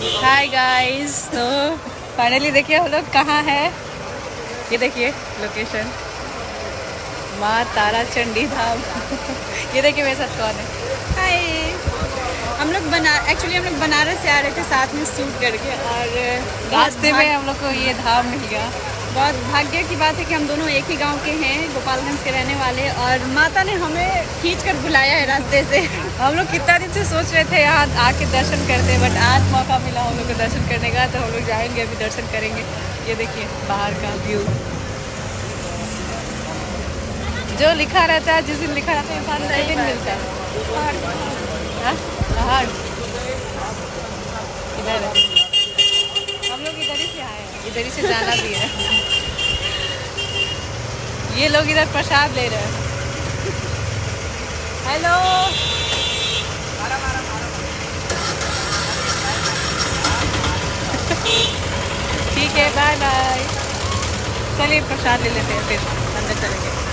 Hi guys, तो finally देखिए हम लोग कहाँ है। ये देखिए लोकेशन, माँ तारा चंडी धाम। ये देखिए मेरे साथ कौन है। हाय, हम लोग बनारस से आ रहे थे साथ में शूट करके, और रास्ते में हम लोग को ये धाम मिल गया। बहुत भाग्य की बात है कि हम दोनों एक ही गांव के हैं, गोपालगंज के रहने वाले, और माता ने हमें खींच कर बुलाया है रास्ते से। हम लोग कितना दिन से सोच रहे थे यहाँ आके दर्शन करते, बट आज मौका मिला हम लोग को दर्शन करने का, तो हम लोग जाएंगे, अभी दर्शन करेंगे। ये देखिए बाहर का व्यू, जो लिखा रहता है, जिस दिन लिखा रहता है इंसान उसी दिन मिलता है। हाँ? पहाड़ इधर है, हम लोग इधर ही से आए हैं, इधर ही से जाना भी है। ये लोग इधर प्रसाद ले रहे हैं। हेलो, ठीक है, बाय बाय। चलिए प्रसाद ले लेते हैं, फिर अंदर चलेंगे।